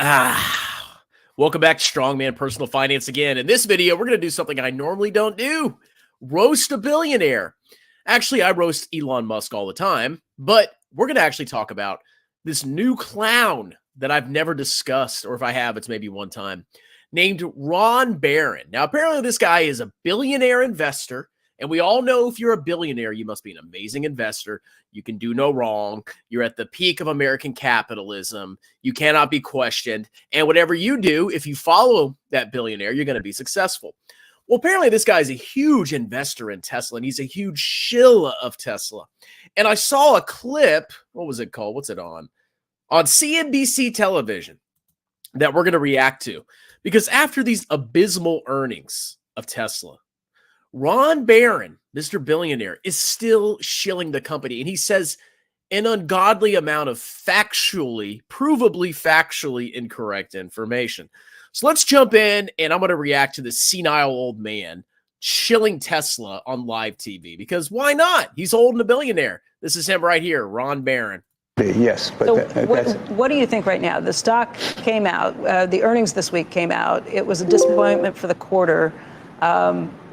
Welcome back to Strongman Personal Finance again. In this video, we're going to do something I normally don't do. Roast a billionaire. Actually, I roast Elon Musk all the time, but we're going to actually talk about this new clown that I've never discussed, or if I have, it's maybe one time, named Ron Barron. Now, apparently this guy is a billionaire investor, and we all know if you're a billionaire, you must be an amazing investor. You can do no wrong. You're at the peak of American capitalism. You cannot be questioned. And whatever you do, if you follow that billionaire, you're going to be successful. Well, apparently this guy is a huge investor in Tesla, and he's a huge shill of Tesla. And I saw a clip. What was it called? What's it on? On CNBC television that we're going to react to. Because after these abysmal earnings of Tesla, Ron Barron, Mr. Billionaire, is still shilling the company. And he says an ungodly amount of provably factually incorrect information. So let's jump in, and I'm going to react to this senile old man shilling Tesla on live TV. Because why not? He's old and a billionaire. This is him right here, Ron Barron. Yes, but so what do you think right now? The stock came out. The earnings this week came out. It was a disappointment for the quarter.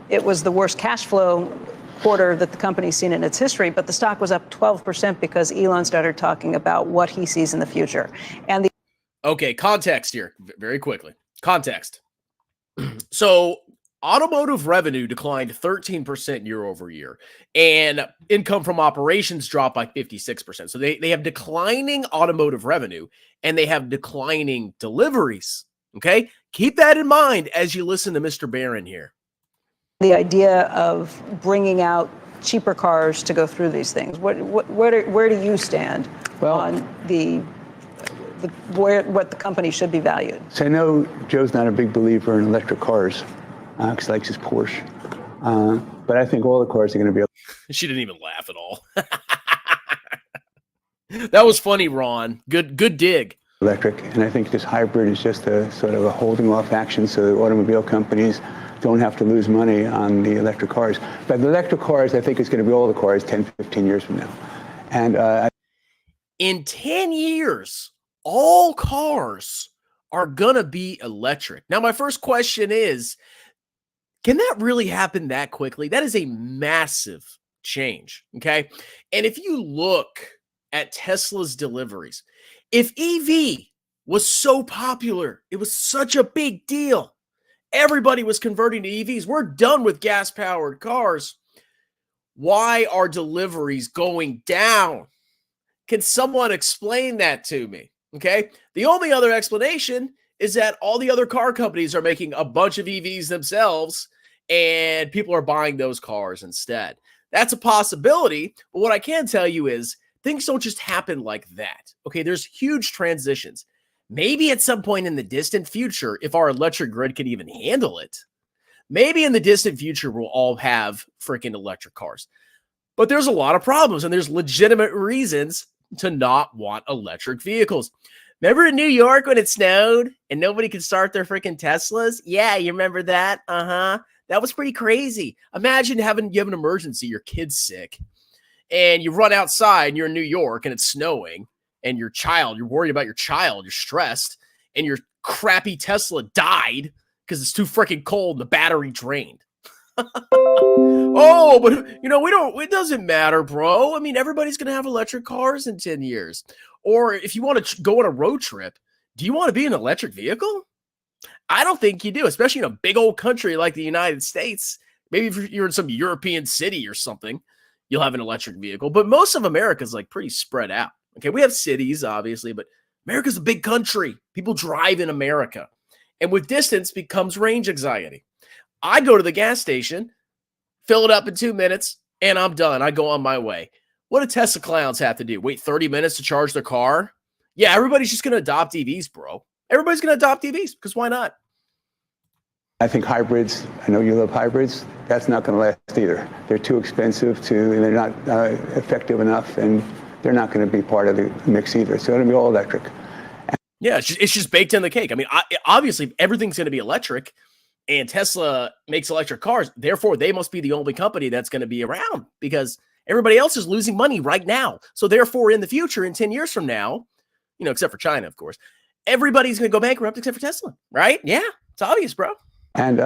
It was the worst cash flow quarter that the company's seen in its history, but the stock was up 12% because Elon started talking about what he sees in the future. And okay, context here, very quickly. Context. So automotive revenue declined 13% year over year, and income from operations dropped by 56%. So they have declining automotive revenue, and they have declining deliveries. Okay, keep that in mind as you listen to Mr. Barron here. the idea of bringing out cheaper cars to go through these things, where do you stand on what the company should be valued? So I know Joe's not a big believer in electric cars because he likes his Porsche. But I think all the cars are going to be. She didn't even laugh at all. That was funny, Ron. Good dig. Electric, and I think this hybrid is just a sort of a holding off action so that automobile companies don't have to lose money on the electric cars. But the electric cars, I think, is going to be all the cars 10, 15 years from now. And in 10 years, all cars are going to be electric. Now, my first question is, can that really happen that quickly? That is a massive change, okay? And if you look at Tesla's deliveries, if EV was so popular, it was such a big deal, everybody was converting to EVs. We're done with gas-powered cars. Why are deliveries going down? Can someone explain that to me? Okay. The only other explanation is that all the other car companies are making a bunch of EVs themselves, and people are buying those cars instead. That's a possibility. But what I can tell you is things don't just happen like that. Okay. There's huge transitions. Maybe at some point in the distant future, if our electric grid can even handle it, maybe in the distant future, we'll all have freaking electric cars. But there's a lot of problems, and there's legitimate reasons to not want electric vehicles. Remember in New York when it snowed and nobody could start their freaking Teslas? Yeah, you remember that? That was pretty crazy. Imagine you have an emergency, your kid's sick, and you run outside and you're in New York and it's snowing, and you're worried about your child, you're stressed, and your crappy Tesla died because it's too freaking cold and the battery drained. Oh, but it doesn't matter, bro. I mean, everybody's going to have electric cars in 10 years. Or if you want to go on a road trip, do you want to be in an electric vehicle? I don't think you do, especially in a big old country like the United States. Maybe if you're in some European city or something, you'll have an electric vehicle. But most of America is like pretty spread out. Okay, we have cities, obviously, but America's a big country. People drive in America. And with distance becomes range anxiety. I go to the gas station, fill it up in 2 minutes, and I'm done. I go on my way. What do Tesla clowns have to do? Wait 30 minutes to charge their car? Yeah, everybody's just going to adopt EVs, bro. Everybody's going to adopt EVs because why not? I think hybrids, I know you love hybrids, that's not going to last either. They're too expensive and they're not effective enough, and they're not going to be part of the mix either. So it's going to be all electric. Yeah, it's just baked in the cake. I mean, obviously, everything's going to be electric, and Tesla makes electric cars. Therefore, they must be the only company that's going to be around because everybody else is losing money right now. So therefore, in the future, in 10 years from now, except for China, of course, everybody's going to go bankrupt except for Tesla, right? Yeah, it's obvious, bro. And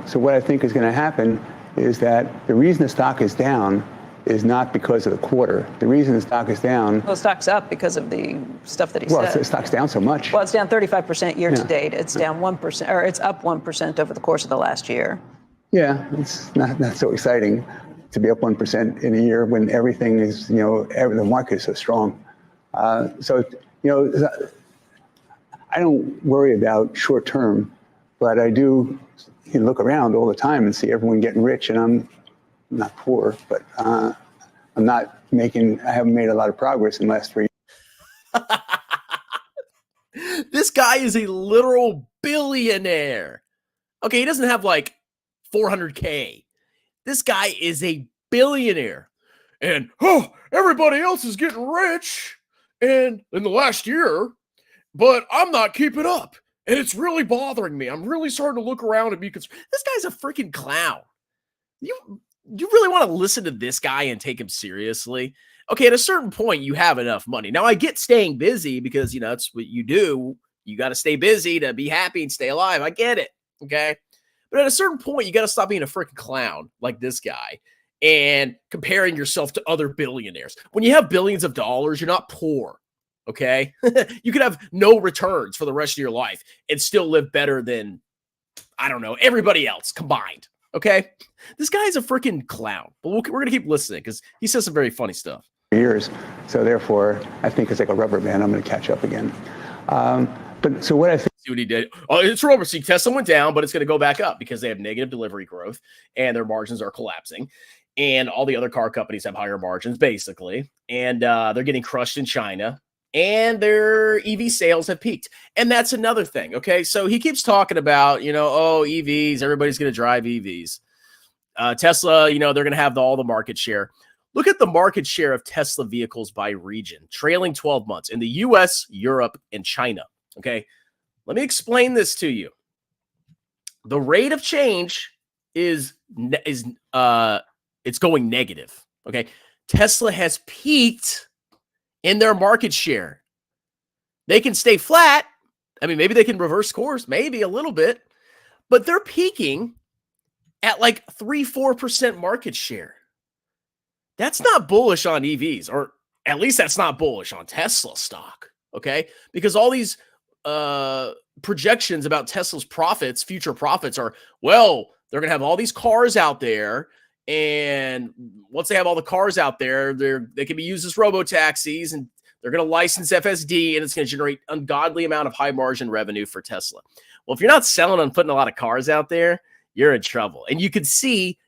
so what I think is going to happen is that the reason the stock is down is not because of the quarter. The reason the stock is down. Well, stock's up because of the stuff that he Well, said. the stock's down so much. Well, it's down 35% year to date. It's down 1%, or it's up 1% over the course of the last year. Yeah, it's not so exciting to be up 1% in a year when everything is, the market is so strong. So, I don't worry about short term, but I do look around all the time and see everyone getting rich, and I'm not poor, but I haven't made a lot of progress in the last 3 years. This guy is a literal billionaire. Okay, he doesn't have like 400K. This guy is a billionaire. And everybody else is getting rich and in the last year, but I'm not keeping up. And it's really bothering me. I'm really starting to look around and be concerned. This guy's a freaking clown. You really want to listen to this guy and take him seriously? Okay, at a certain point, you have enough money. Now, I get staying busy because, it's what you do. You got to stay busy to be happy and stay alive. I get it, okay? But at a certain point, you got to stop being a freaking clown like this guy and comparing yourself to other billionaires. When you have billions of dollars, you're not poor, okay? You could have no returns for the rest of your life and still live better than, I don't know, everybody else combined. Okay, this guy's a freaking clown, but we're going to keep listening because he says some very funny stuff. Years. So therefore, I think it's like a rubber band. I'm going to catch up again. But so what I think. See what he did. Oh, it's rubber. See, Tesla went down, but it's going to go back up because they have negative delivery growth and their margins are collapsing. And all the other car companies have higher margins, basically. And they're getting crushed in China. And their EV sales have peaked. And that's another thing, okay? So he keeps talking about, EVs, everybody's going to drive EVs. Tesla, they're going to have all the market share. Look at the market share of Tesla vehicles by region, trailing 12 months in the US, Europe, and China, okay? Let me explain this to you. The rate of change is it's going negative, okay? Tesla has peaked in their market share. They can stay flat. I mean, maybe they can reverse course, maybe a little bit, but they're peaking at like 3-4% market share. That's not bullish on EVs, or at least that's not bullish on Tesla stock, okay? Because all these projections about Tesla's profits, future profits are, well, they're going to have all these cars out there. And once they have all the cars out there, they can be used as robo taxis, and they're going to license FSD, and it's going to generate ungodly amount of high margin revenue for Tesla. Well, if you're not selling and putting a lot of cars out there, you're in trouble. And you can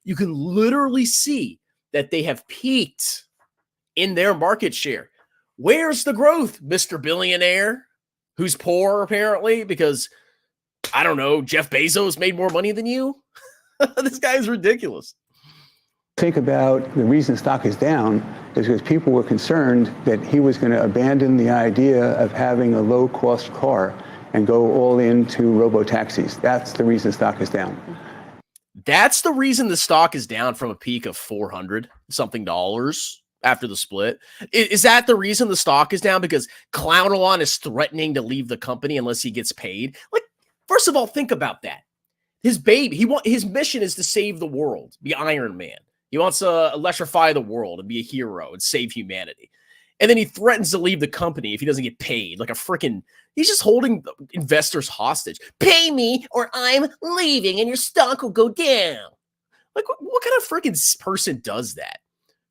literally see that they have peaked in their market share. Where's the growth, Mr. Billionaire, who's poor apparently because, I don't know, Jeff Bezos made more money than you? This guy is ridiculous. Think about the reason stock is down is because people were concerned that he was going to abandon the idea of having a low-cost car and go all into robo-taxis. That's the reason stock is down. That's the reason the stock is down from a peak of $400-something after the split. Is that the reason the stock is down? Because Clown Elon is threatening to leave the company unless he gets paid? Like, first of all, think about that. His mission is to save the world, be Iron Man. He wants to electrify the world and be a hero and save humanity. And then he threatens to leave the company if he doesn't get paid. Like he's just holding investors hostage. Pay me or I'm leaving and your stock will go down. Like, what kind of freaking person does that?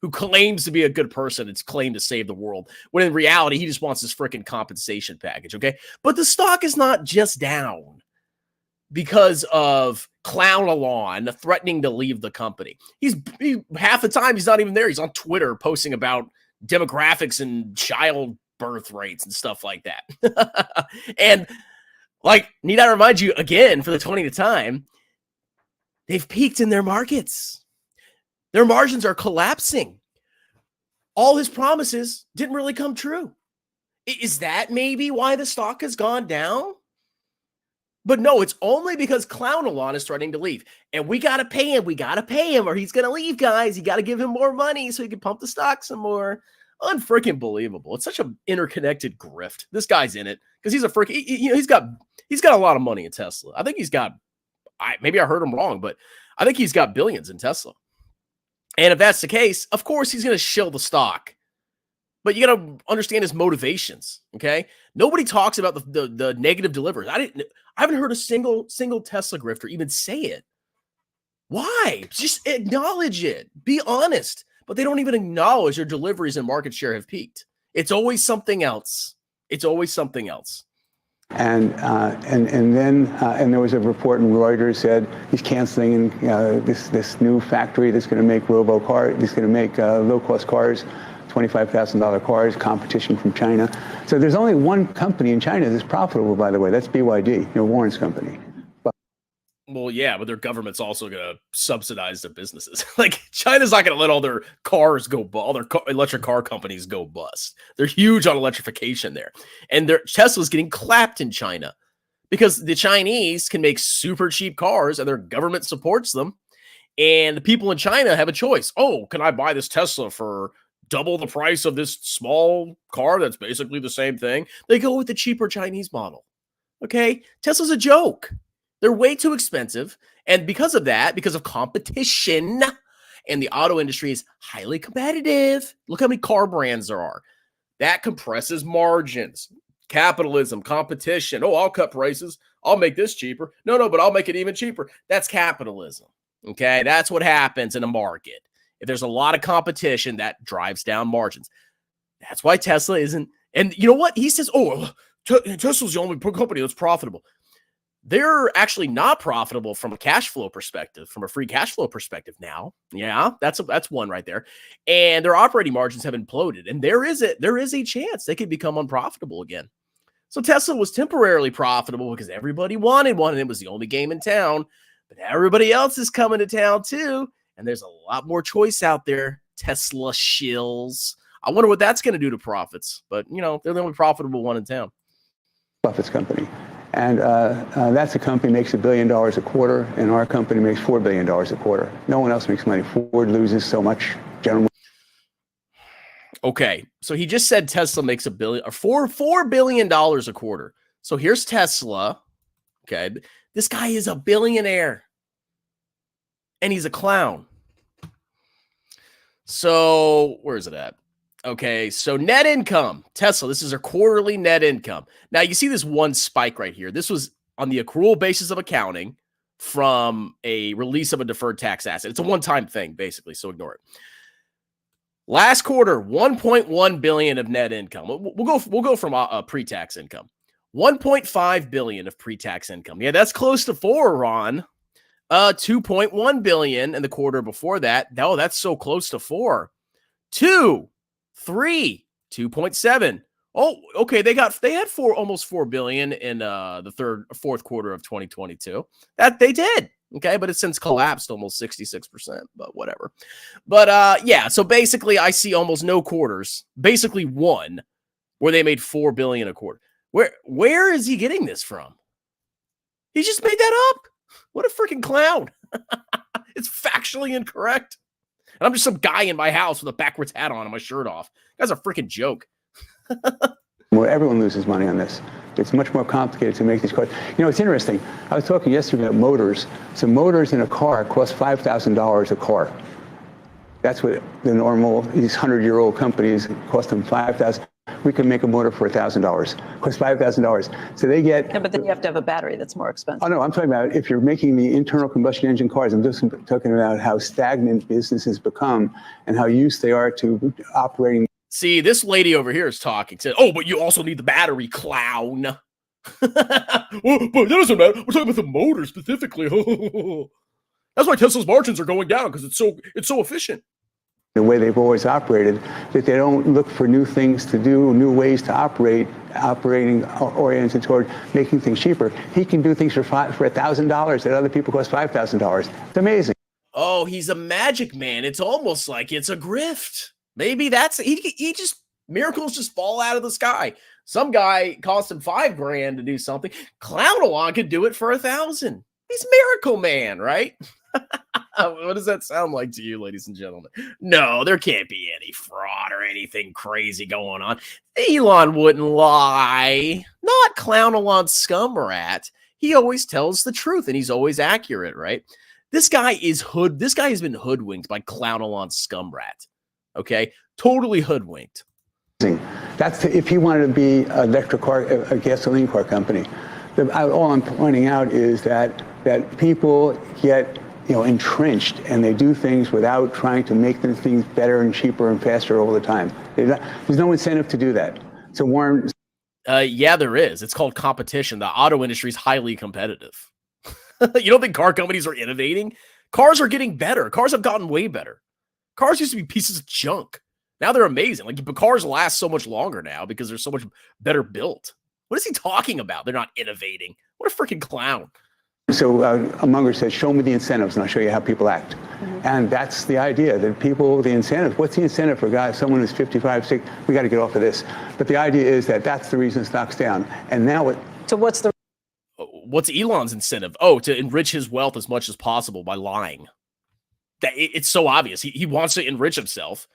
Who claims to be a good person and claim to save the world, when in reality, he just wants this freaking compensation package, okay? But the stock is not just down because of Clown Elon threatening to leave the company. Half the time he's not even there. He's on Twitter posting about demographics and child birth rates and stuff like that. And need I remind you again for the 20th time, they've peaked in their markets. Their margins are collapsing. All his promises didn't really come true. Is that maybe why the stock has gone down? But no, it's only because Clown Elon is threatening to leave. And we got to pay him. We got to pay him or he's going to leave, guys. You got to give him more money so he can pump the stock some more. Unfreaking believable. It's such an interconnected grift. This guy's in it because he's a freaking, he's got a lot of money in Tesla. I think he's got, maybe I heard him wrong, but I think he's got billions in Tesla. And if that's the case, of course he's going to shill the stock. But you got to understand his motivations, okay? Nobody talks about the negative deliveries. I haven't heard a single Tesla grifter even say it. Why? Just acknowledge it. Be honest. But they don't even acknowledge their deliveries and market share have peaked. It's always something else. It's always something else. And then there was a report in Reuters said he's canceling this new factory that's going to make Robo cars. That's going to make low-cost cars, $25,000 cars, competition from China. So there's only one company in China that's profitable, by the way. That's BYD, Warren's company. Well, yeah, but their government's also going to subsidize their businesses. Like, China's not going to let all their cars go, all their electric car companies go bust. They're huge on electrification there. And Tesla's getting clapped in China because the Chinese can make super cheap cars and their government supports them. And the people in China have a choice. Oh, can I buy this Tesla for double the price of this small car that's basically the same thing? They go with the cheaper Chinese model. Okay? Tesla's a joke. They're way too expensive. And because of that, because of competition, and the auto industry is highly competitive. Look how many car brands there are. That compresses margins. Capitalism, competition. Oh, I'll cut prices. I'll make this cheaper. No, but I'll make it even cheaper. That's capitalism. Okay? That's what happens in a market. If there's a lot of competition, that drives down margins. That's why Tesla isn't. And you know what? He says, oh, Tesla's the only company that's profitable. They're actually not profitable from a cash flow perspective, from a free cash flow perspective now. Yeah, that's one right there. And their operating margins have imploded. And there is a chance they could become unprofitable again. So Tesla was temporarily profitable because everybody wanted one, and it was the only game in town. But everybody else is coming to town too. And there's a lot more choice out there. Tesla shills. I wonder what that's going to do to profits. But, they're the only profitable one in town. Buffett's company. And that's a company makes $1 billion a quarter, and our company makes $4 billion a quarter. No one else makes money. Ford loses so much. General. Okay, so he just said Tesla makes $4 billion a quarter. So here's Tesla. Okay, this guy is a billionaire, and he's a clown. So where is it at? Okay, so net income, Tesla, this is our quarterly net income. Now, you see this one spike right here. This was on the accrual basis of accounting from a release of a deferred tax asset. It's a one-time thing, basically, so ignore it. Last quarter, 1.1 billion of net income. We'll go from pre-tax income. 1.5 billion of pre-tax income. Yeah, that's close to 4, Ron. 2.1 billion in the quarter before that. Oh, that's so close to 4. 2, 3, 2.7. Oh, okay. They had almost 4 billion in the fourth quarter of 2022. That they did. Okay, but it's since collapsed almost 66%, but whatever. But yeah, so basically I see almost no quarters, basically one, where they made 4 billion a quarter. Where is he getting this from? He just made that up. What a freaking clown. It's factually incorrect. And I'm just some guy in my house with a backwards hat on and my shirt off. That's a freaking joke. Well, everyone loses money on this. It's much more complicated to make these cars. It's interesting. I was talking yesterday about motors. So motors in a car cost $5,000 a car. That's what the normal, these 100-year-old companies cost them $5,000. We can make a motor for $1,000. Costs $5,000. So they get. Yeah, but then you have to have a battery that's more expensive. Oh no, I'm talking about if you're making the internal combustion engine cars. I'm just talking about how stagnant businesses become and how used they are to operating. See, this lady over here is talking. Said, "Oh, but you also need the battery, clown." Well, but that doesn't matter. We're talking about the motor specifically. That's why Tesla's margins are going down because it's so efficient. The way they've always operated, that they don't look for new things to do, new ways to operating oriented toward making things cheaper. He can do things for $1,000 that other people cost $5,000. It's amazing. Oh, he's a magic man. It's almost like it's a grift. Maybe that's he just miracles just fall out of the sky. Some guy cost him $5,000 to do something. Clown along could do it for $1,000. He's Miracle Man, right? What does that sound like to you, ladies and gentlemen? No, there can't be any fraud or anything crazy going on. Elon wouldn't lie. Not clown Elon scum rat. He always tells the truth and he's always accurate, right? This guy has been hoodwinked by clown Elon scum rat. Okay? Totally hoodwinked. That's if he wanted to be an electric car, a gasoline car company. All I'm pointing out is that people get entrenched and they do things without trying to make things better and cheaper and faster all the time. There's no incentive to do that. So Warren. Yeah, there is. It's called competition. The auto industry is highly competitive. You don't think car companies are innovating? Cars are getting better. Cars have gotten way better. Cars used to be pieces of junk. Now they're amazing. But cars last so much longer now because they're so much better built. What is he talking about? They're not innovating. What a freaking clown. So Munger says, show me the incentives and I'll show you how people act. And that's the idea, that people, the incentive, what's the incentive for someone who's 55, 60, we got to get off of this. But the idea is that's the reason stock's down. And now So what's Elon's incentive? Oh, to enrich his wealth as much as possible by lying. It's so obvious. He wants to enrich himself.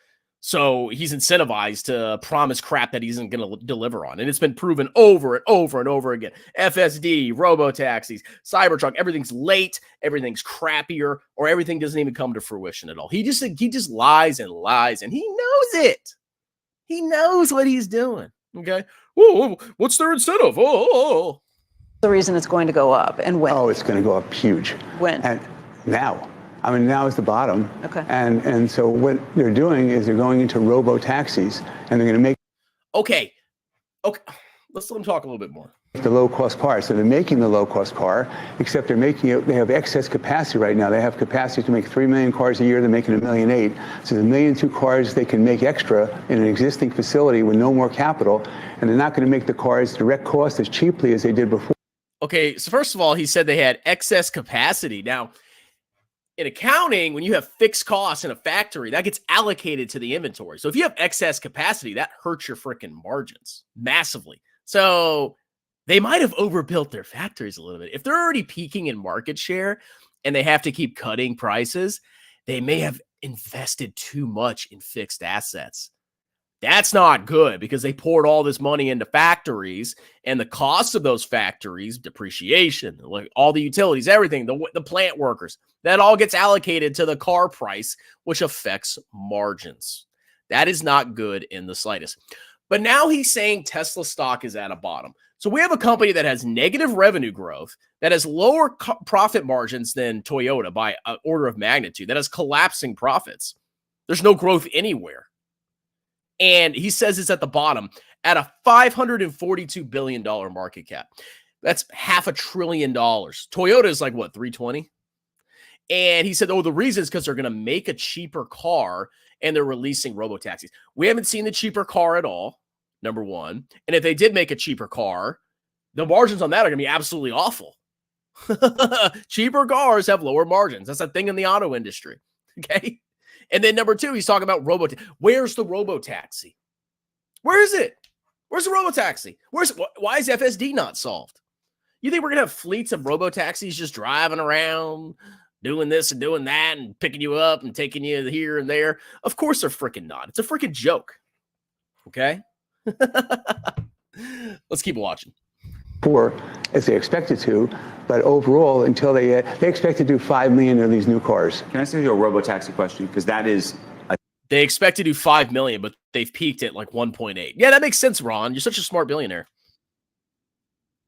So he's incentivized to promise crap that he isn't going to deliver on. And it's been proven over and over and over again. FSD, robo-taxis, Cybertruck, everything's late, everything's crappier, or everything doesn't even come to fruition at all. He just lies and lies, and he knows it. He knows what he's doing. Okay? Whoa, what's their incentive? Oh. the reason it's going to go up, and when? Oh, it's going to go up huge. When? And now. I mean, now is the bottom. Okay. And so what they're doing is they're going into robo taxis, and they're going to make. Okay. Let's let them talk a little bit more. The low-cost car. So they're making the low-cost car, except they're making it. They have excess capacity right now. They have capacity to make 3 million cars a year. They're making 1.8 million. So there's 1.2 million cars they can make extra in an existing facility with no more capital, and they're not going to make the cars direct cost as cheaply as they did before. Okay. So first of all, he said they had excess capacity. Now, in accounting, when you have fixed costs in a factory, that gets allocated to the inventory. So if you have excess capacity, that hurts your freaking margins massively. So they might have overbuilt their factories a little bit. If they're already peaking in market share and they have to keep cutting prices, they may have invested too much in fixed assets. That's not good because they poured all this money into factories, and the cost of those factories, depreciation, like all the utilities, everything, the plant workers, that all gets allocated to the car price, which affects margins. That is not good in the slightest. But now he's saying Tesla stock is at a bottom. So we have a company that has negative revenue growth, that has lower profit margins than Toyota by an order of magnitude, that has collapsing profits. There's no growth anywhere. And he says it's at the bottom at a $542 billion market cap. That's $500 billion. Toyota is like, what, 320? And he said, oh, the reason is because they're going to make a cheaper car and they're releasing robo-taxis. We haven't seen the cheaper car at all, number one. And if they did make a cheaper car, the margins on that are going to be absolutely awful. Cheaper cars have lower margins. That's a thing in the auto industry. Okay. And then number two, he's talking about where's the robo-taxi? Where is it? Where's the robo-taxi? Why is FSD not solved? You think we're going to have fleets of robo-taxis just driving around, doing this and doing that and picking you up and taking you here and there? Of course they're freaking not. It's a freaking joke. Okay? Let's keep watching. As they expected to, but overall, until they expect to do 5 million of these new cars. Can I ask you a robo-taxi question? Because that is they expect to do 5 million, but they've peaked at like 1.8. Yeah, that makes sense, Ron. You're such a smart billionaire.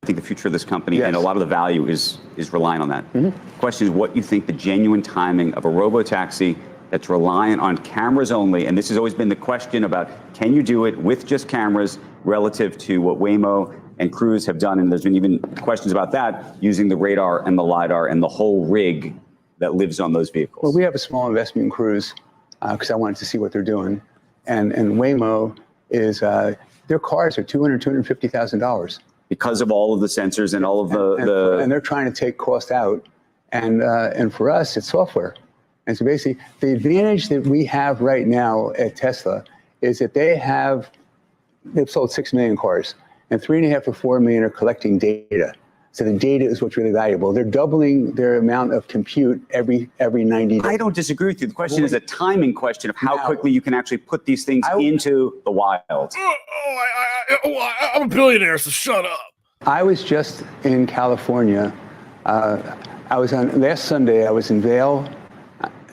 I think the future of this company, yes, and a lot of the value is relying on that. Mm-hmm. The question is what you think the genuine timing of a robo-taxi that's reliant on cameras only, and this has always been the question about can you do it with just cameras relative to what Waymo and Cruise have done, and there's been even questions about that, using the radar and the LiDAR and the whole rig that lives on those vehicles. Well, we have a small investment in Cruise because I wanted to see what they're doing. And Waymo is, their cars are $250,000. Because of all of the sensors and all of and they're trying to take cost out. And for us, it's software. And so basically, the advantage that we have right now at Tesla is that they've sold 6 million cars. And 3.5 to 4 million are collecting data. So the data is what's really valuable. They're doubling their amount of compute every 90 days. I don't disagree with you. The question is a timing question of how Now- quickly you can actually put these things into the wild. I'm a billionaire, so shut up. I was just in California. I was on last Sunday. I was in Vail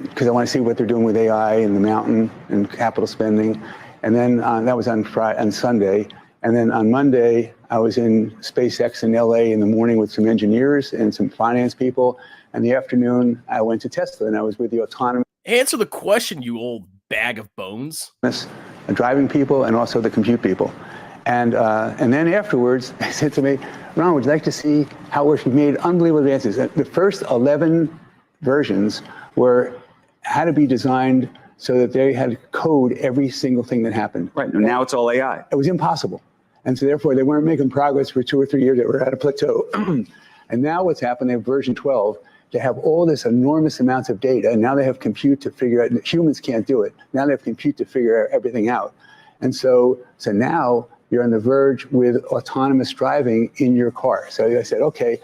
because I want to see what they're doing with AI and the mountain and capital spending. And then that was on Sunday. And then on Monday, I was in SpaceX in LA in the morning with some engineers and some finance people. And the afternoon, I went to Tesla and I was with the autonomous Answer the question, you old bag of bones. driving people and also the compute people. And then afterwards, they said to me, Ron, would you like to see how we've made unbelievable advances? The first 11 versions had to be designed so that they had to code every single thing that happened. Right. Now it's all AI. It was impossible. And so therefore, they weren't making progress for 2 or 3 years. They were at a plateau. And now what's happened, they have version 12. They have all this enormous amounts of data. And now they have compute to figure out, humans can't do it. Now they have compute to figure everything out. And so now you're on the verge with autonomous driving in your car. So I said, okay,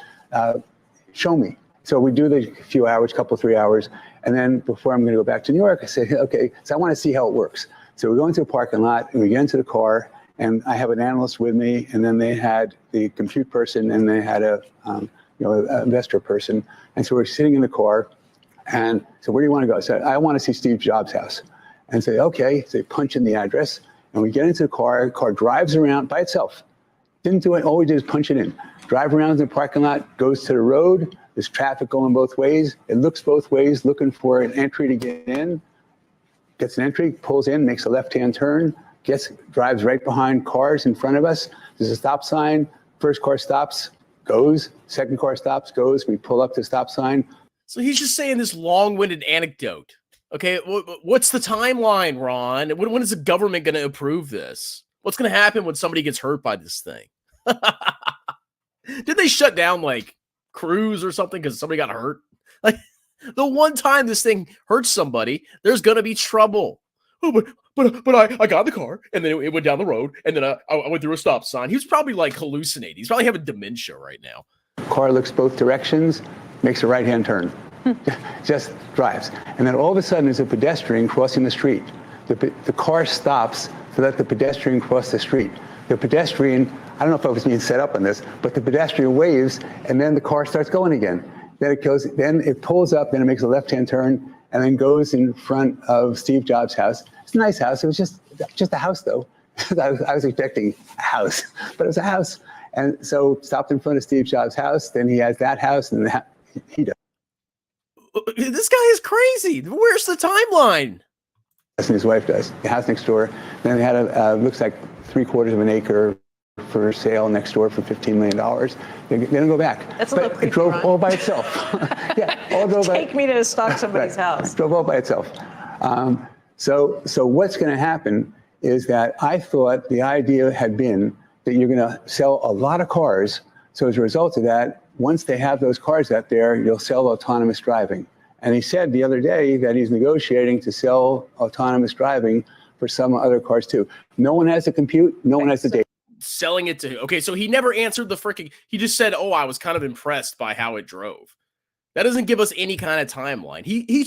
show me. So we do the few hours, couple, 3 hours. And then before I'm going to go back to New York, I said, okay, so I want to see how it works. So we go into a parking lot and we get into the car and I have an analyst with me. And then they had the compute person and they had an investor person. And so we're sitting in the car and so where do you want to go? I said, I want to see Steve Jobs' house. And say, okay, so they punch in the address and we get into the car drives around by itself. Didn't do it, all we did is punch it in. Drive around the parking lot, goes to the road, there's traffic going both ways. It looks both ways, looking for an entry to get in, gets an entry, pulls in, makes a left-hand turn, drives right behind cars in front of us. There's a stop sign, first car stops, goes, second car stops, goes, we pull up to the stop sign. So he's just saying this long-winded anecdote. Okay, what's the timeline, Ron? When is the government going to approve this? What's going to happen when somebody gets hurt by this thing? Did they shut down, like, Cruise or something because somebody got hurt? Like, the one time this thing hurts somebody, there's going to be trouble. Oh, but I got in the car, and then it went down the road, and then I went through a stop sign. He was probably, like, hallucinating. He's probably having dementia right now. Car looks both directions, makes a right-hand turn. Just drives. And then all of a sudden there's a pedestrian crossing the street. The car stops to let the pedestrian cross the street. The pedestrian, I don't know if I was being set up on this, but the pedestrian waves and then the car starts going again. Then it pulls up, then it makes a left-hand turn and then goes in front of Steve Jobs' house. It's a nice house. It was just a house though. I was expecting a house, but it was a house. And so stopped in front of Steve Jobs' house, then he has that house and he does. This guy is crazy. Where's the timeline? And his wife does. The house next door. Then they had looks like 3/4 of an acre for sale next door for $15 million. They didn't go back. That's a little creepy, it drove Ron. all by itself. Yeah, all drove Take me to stalk somebody's house. It drove all by itself. So what's going to happen is that I thought the idea had been that you're going to sell a lot of cars. So as a result of that, once they have those cars out there, you'll sell autonomous driving. And he said the other day that he's negotiating to sell autonomous driving for some other cars too. No one has the compute, no one has the data. Selling it to, okay, so he never answered the freaking, he just said, oh, I was kind of impressed by how it drove. That doesn't give us any kind of timeline. He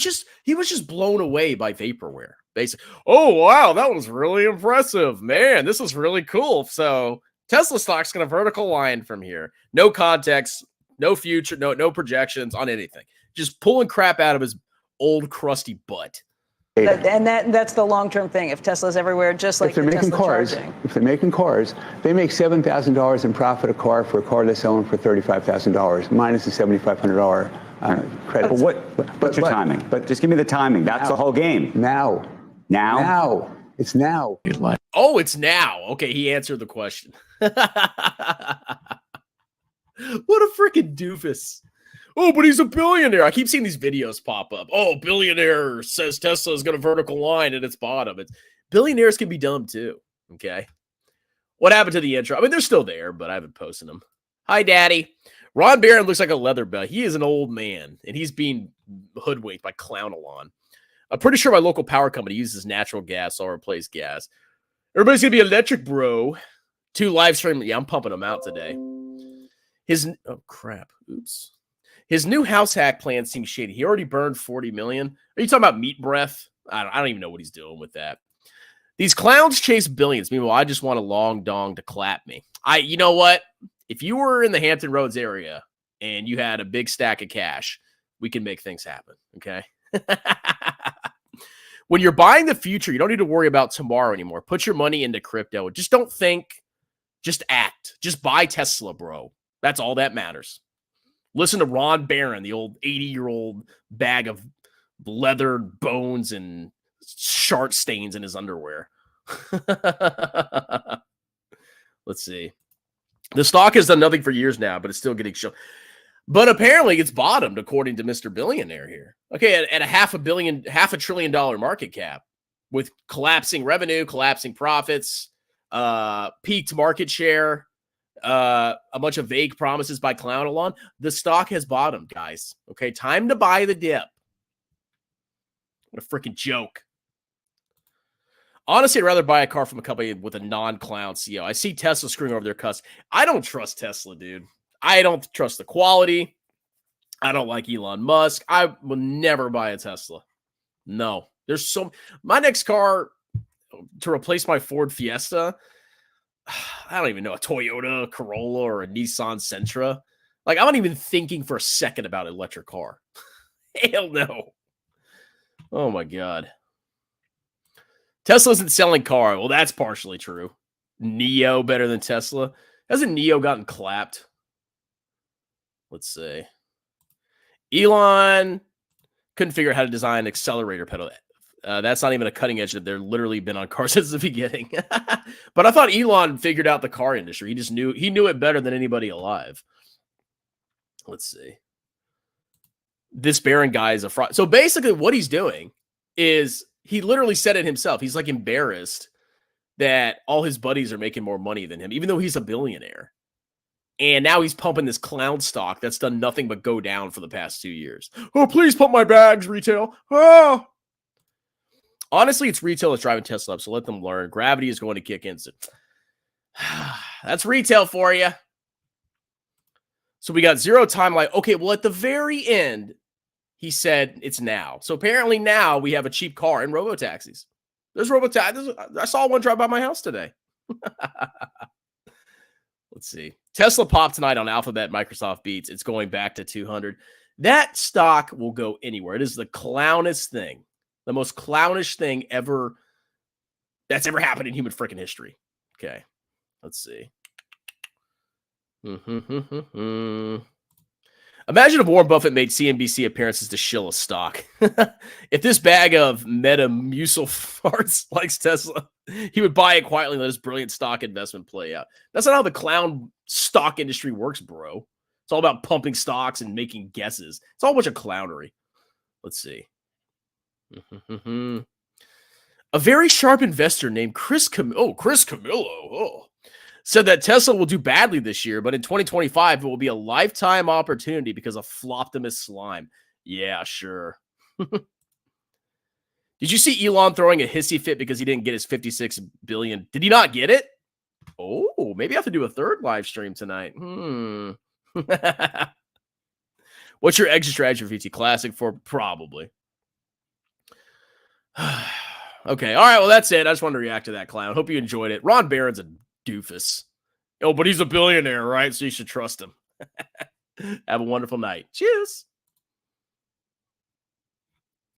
was just blown away by vaporware. Basically, oh, wow, that was really impressive. Man, this is really cool. So Tesla stock's going to vertical line from here. No context, no future, no projections on anything. Just pulling crap out of his old crusty butt. And that's the long-term thing. If Tesla's everywhere, just like if they're making cars, they make $7,000 in profit a car for a car they're selling for $35,000 minus the $7,500 credit. What's your timing? But just give me the timing. That's the whole game. Now. It's now. Oh, it's now. Okay, he answered the question. What a freaking doofus. Oh, but he's a billionaire. I keep seeing these videos pop up. Oh, billionaire says Tesla is going to vertical line at its bottom. Billionaires can be dumb too. Okay. What happened to the intro? I mean, they're still there, but I haven't posted them. Hi, Daddy. Ron Barron looks like a leather belt. He is an old man, and he's being hoodwinked by Clown Elon. I'm pretty sure my local power company uses natural gas, so I'll replace gas. Everybody's going to be electric, bro. 2 live stream. Yeah, I'm pumping them out today. Oh crap. Oops. His new house hack plan seems shady. He already burned 40 million. Are you talking about meat breath? I don't even know what he's doing with that. These clowns chase billions. Meanwhile, I just want a long dong to clap me. You know what? If you were in the Hampton Roads area and you had a big stack of cash, we can make things happen. Okay. When you're buying the future, you don't need to worry about tomorrow anymore. Put your money into crypto. Just don't think, just act. Just buy Tesla, bro. That's all that matters. Listen to Ron Barron, the old 80-year-old bag of leathered bones and shark stains in his underwear. Let's see. The stock has done nothing for years now, but it's still getting shown. But apparently it's bottomed, according to Mr. Billionaire here. Okay, at a $500 billion market cap with collapsing revenue, collapsing profits, peaked market share, a bunch of vague promises by Clown Elon, the stock has bottomed, guys. Okay, time to buy the dip. What a freaking joke. Honestly, I'd rather buy a car from a company with a non-clown CEO. I see Tesla screwing over their customers. I don't trust Tesla, dude. I don't trust the quality. I don't like Elon Musk. I will never buy a Tesla. No. There's my next car to replace my Ford Fiesta, I don't even know, a Toyota Corolla or a Nissan Sentra. Like, I'm not even thinking for a second about an electric car. Hell no. Oh, my God. Tesla isn't selling car. Well, that's partially true. Neo better than Tesla. Hasn't Neo gotten clapped? Let's see. Elon couldn't figure out how to design an accelerator pedal. That's not even a cutting edge. They're literally been on cars since the beginning. But I thought Elon figured out the car industry. He just knew it better than anybody alive. Let's see. This Barron guy is a fraud. So basically what he's doing is he literally said it himself. He's like embarrassed that all his buddies are making more money than him, even though he's a billionaire. And now he's pumping this clown stock that's done nothing but go down for the past 2 years. Oh, please pump my bags, retail. Oh. Honestly, it's retail that's driving Tesla up, so let them learn. Gravity is going to kick in. That's retail for you. So we got zero timeline. Okay, well, at the very end, he said it's now. So apparently now we have a cheap car and robo-taxis. There's robo-taxis. I saw one drive by my house today. Let's see. Tesla popped tonight on Alphabet, Microsoft beats. It's going back to 200. That stock will go anywhere. It is the clownest thing. The most clownish thing ever that's ever happened in human freaking history. Okay. Let's see. Imagine if Warren Buffett made CNBC appearances to shill a stock. If this bag of Metamucil farts likes Tesla, he would buy it quietly and let his brilliant stock investment play out. That's not how the clown stock industry works, bro. It's all about pumping stocks and making guesses. It's all a bunch of clownery. Let's see. A very sharp investor named Chris Camillo said that Tesla will do badly this year, but in 2025, it will be a lifetime opportunity because of Floptimus slime. Yeah, sure. Did you see Elon throwing a hissy fit because he didn't get his 56 billion? Did he not get it? Oh, maybe I have to do a third live stream tonight. What's your exit strategy for VT Classic for? Probably. Okay, all right, well, that's it. I just wanted to react to that clown. Hope you enjoyed it. Ron Barron's a doofus. Oh, but he's a billionaire, right? So you should trust him. Have a wonderful night. Cheers.